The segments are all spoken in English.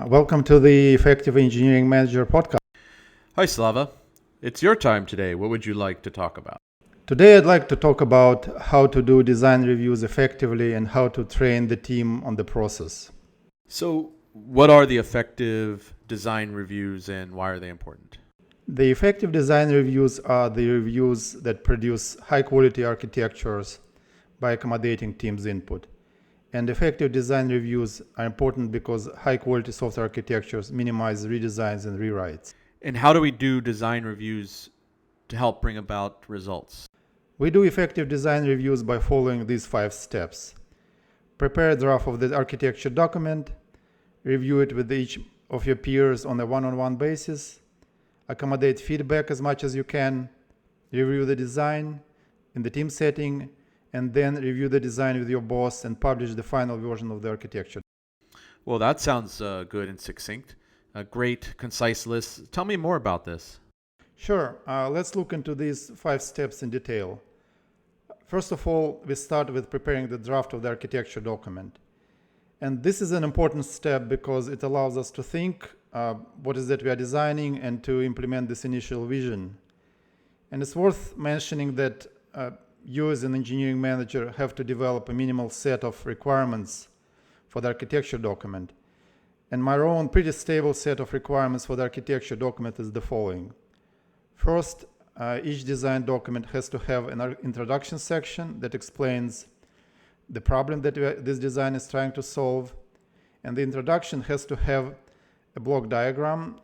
Welcome to the Effective Engineering Manager podcast. Hi, Slava. It's your time today. What would you like to talk about? Today, I'd like to talk about how to do design reviews effectively and how to train the team on the process. So, what are the effective design reviews and why are they important? The effective design reviews are the reviews that produce high quality architectures by accommodating team's input. And effective design reviews are important because high quality software architectures minimize redesigns and rewrites. And how do we do design reviews to help bring about results? We do effective design reviews by following these 5 steps. Prepare a draft of the architecture document, review it with each of your peers on a one-on-one basis, accommodate feedback as much as you can, review the design in the team setting, and then review the design with your boss and publish the final version of the architecture. Well, that sounds good and succinct. A great, concise list. Tell me more about this. Sure, let's look into these 5 steps in detail. First of all, we start with preparing the draft of the architecture document. And this is an important step because it allows us to think what is that we are designing and to implement this initial vision. And it's worth mentioning that you as an engineering manager have to develop a minimal set of requirements for the architecture document. And my own pretty stable set of requirements for the architecture document is the following. First, each design document has to have an introduction section that explains the problem that this design is trying to solve. And the introduction has to have a block diagram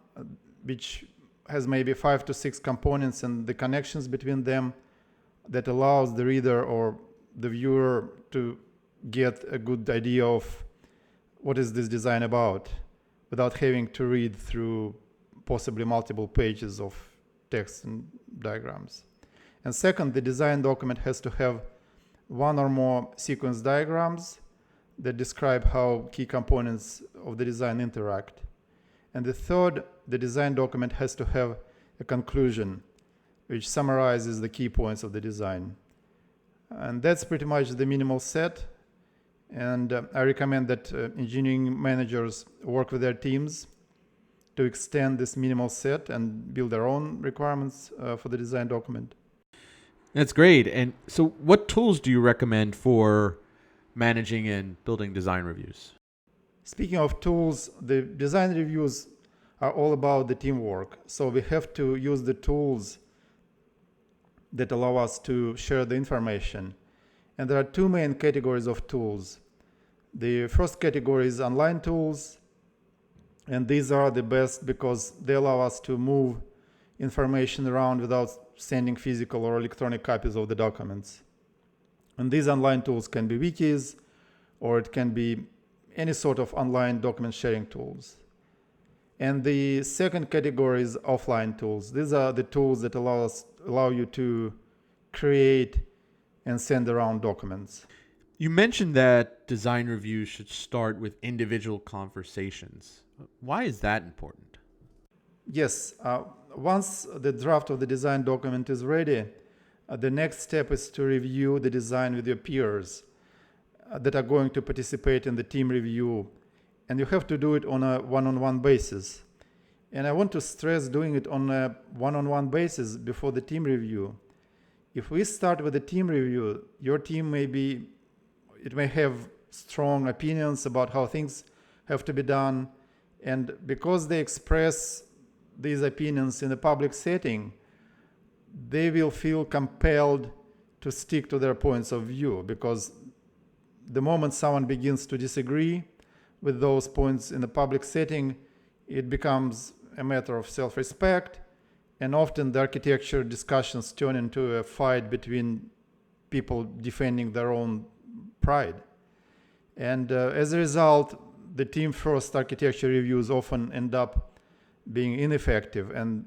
which has maybe 5 to 6 components and the connections between them that allows the reader or the viewer to get a good idea of what is this design about without having to read through possibly multiple pages of text and diagrams. And second, the design document has to have 1 or more sequence diagrams that describe how key components of the design interact. And the third, the design document has to have a conclusion which summarizes the key points of the design. And that's pretty much the minimal set. And I recommend that engineering managers work with their teams to extend this minimal set and build their own requirements for the design document. That's great. And so, what tools do you recommend for managing and building design reviews? Speaking of tools, the design reviews are all about the teamwork. So we have to use the tools that allow us to share the information. And there are 2 main categories of tools. The first category is online tools, and these are the best because they allow us to move information around without sending physical or electronic copies of the documents. And these online tools can be wikis, or it can be any sort of online document sharing tools. And the second category is offline tools. These are the tools that allow you to create and send around documents. You mentioned that design reviews should start with individual conversations. Why is that important? Yes, once the draft of the design document is ready, the next step is to review the design with your peers that are going to participate in the team review. And you have to do it on a one-on-one basis. And I want to stress doing it on a one-on-one basis before the team review. If we start with the team review, your team may have strong opinions about how things have to be done. And because they express these opinions in a public setting, they will feel compelled to stick to their points of view, because the moment someone begins to disagree with those points in a public setting, it becomes a matter of self-respect, and often the architecture discussions turn into a fight between people defending their own pride. And as a result, the team-first architecture reviews often end up being ineffective and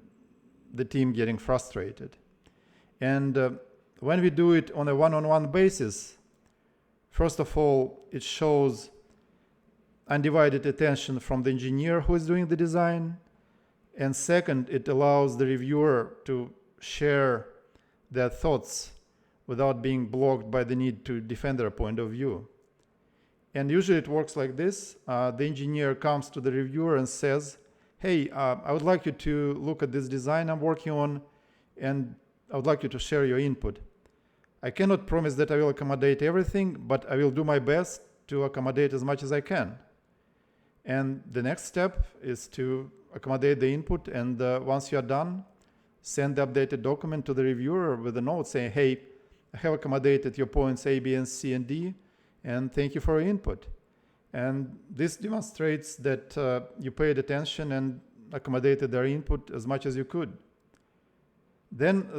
the team getting frustrated. And when we do it on a one-on-one basis, first of all, it shows undivided attention from the engineer who is doing the design. And second, it allows the reviewer to share their thoughts without being blocked by the need to defend their point of view. And usually it works like this. The engineer comes to the reviewer and says, hey, I would like you to look at this design I'm working on, and I would like you to share your input. I cannot promise that I will accommodate everything, but I will do my best to accommodate as much as I can. And the next step is to accommodate the input, and once you are done, send the updated document to the reviewer with a note saying, hey, I have accommodated your points A, B, and C, and D, and thank you for your input. And this demonstrates that you paid attention and accommodated their input as much as you could. Then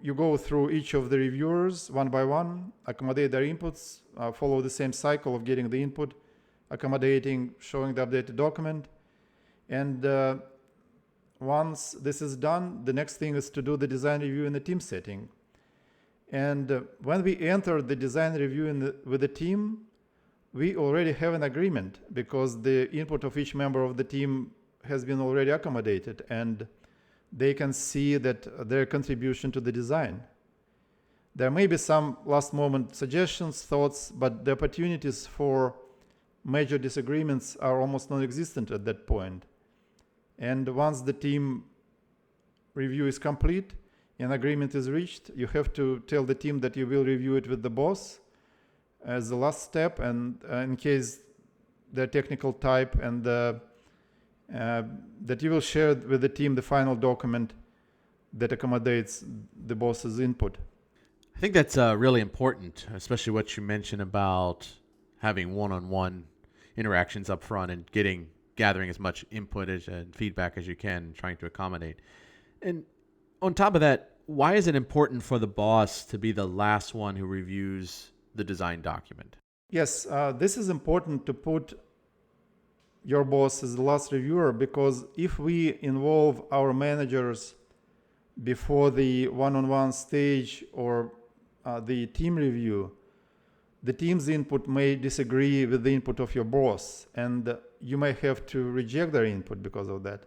you go through each of the reviewers one by one, accommodate their inputs, follow the same cycle of getting the input, accommodating, showing the updated document. And once this is done, the next thing is to do the design review in the team setting. And when we enter the design review with the team, we already have an agreement because the input of each member of the team has been already accommodated, and they can see that their contribution to the design. There may be some last moment suggestions, thoughts, but the opportunities for major disagreements are almost non-existent at that point. And once the team review is complete and agreement is reached, you have to tell the team that you will review it with the boss as the last step, and in case they're technical type, and that you will share with the team the final document that accommodates the boss's input. I think that's really important, especially what you mentioned about having one-on-one interactions up front and gathering as much input and feedback as you can, trying to accommodate. And on top of that, why is it important for the boss to be the last one who reviews the design document? Yes, this is important to put your boss as the last reviewer, because if we involve our managers before the one-on-one stage or the team review, the team's input may disagree with the input of your boss, and you may have to reject their input because of that.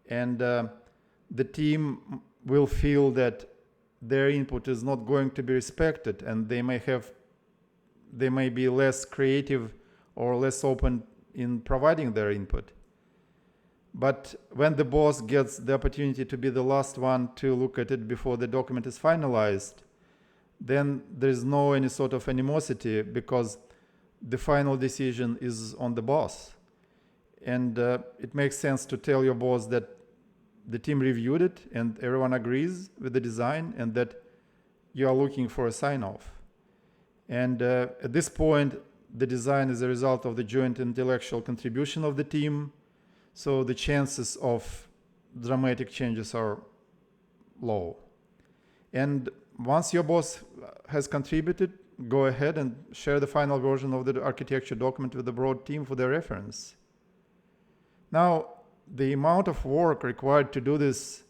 And the team will feel that their input is not going to be respected, and they may be less creative or less open in providing their input. But when the boss gets the opportunity to be the last one to look at it before the document is finalized, then there's no any sort of animosity, because the final decision is on the boss. And it makes sense to tell your boss that the team reviewed it and everyone agrees with the design, and that you are looking for a sign-off. And at this point, the design is a result of the joint intellectual contribution of the team, so the chances of dramatic changes are low. And once your boss has contributed, go ahead and share the final version of the architecture document with the broad team for their reference. Now, the amount of work required to do this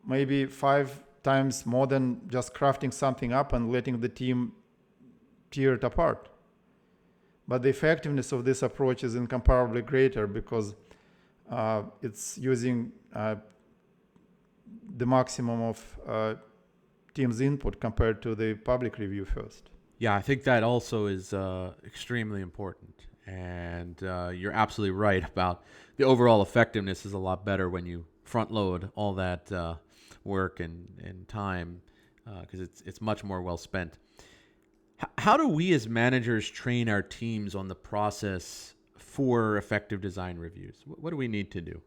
may be 5 times more than just crafting something up and letting the team tear it apart. But the effectiveness of this approach is incomparably greater, because it's using the maximum of team's input compared to the public review first. Yeah, I think that also is extremely important. And you're absolutely right about the overall effectiveness is a lot better when you front load all that work and time, because it's much more well spent. How do we as managers train our teams on the process for effective design reviews? What do we need to do?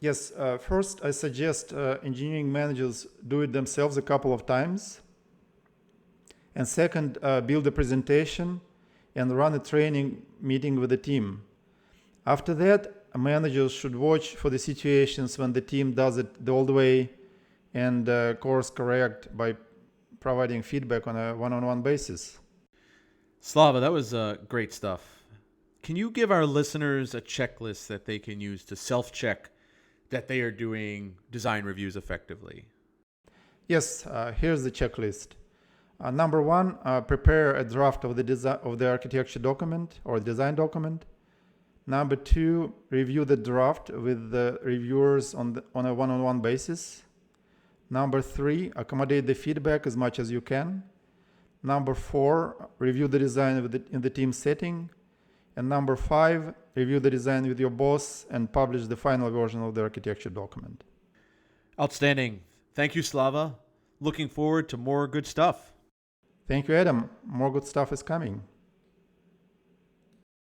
Yes, first I suggest engineering managers do it themselves a couple of times. And second, build a presentation and run a training meeting with the team. After that, managers should watch for the situations when the team does it the old way and course correct by providing feedback on a one-on-one basis. Slava, that was great stuff. Can you give our listeners a checklist that they can use to self-check that they are doing design reviews effectively? Yes, here's the checklist. Number 1, prepare a draft of the architecture document or design document. Number 2, review the draft with the reviewers on a one-on-one basis. Number 3, accommodate the feedback as much as you can. Number 4, review the design in the team setting. And number 5, review the design with your boss and publish the final version of the architecture document. Outstanding. Thank you, Slava. Looking forward to more good stuff. Thank you, Adam. More good stuff is coming.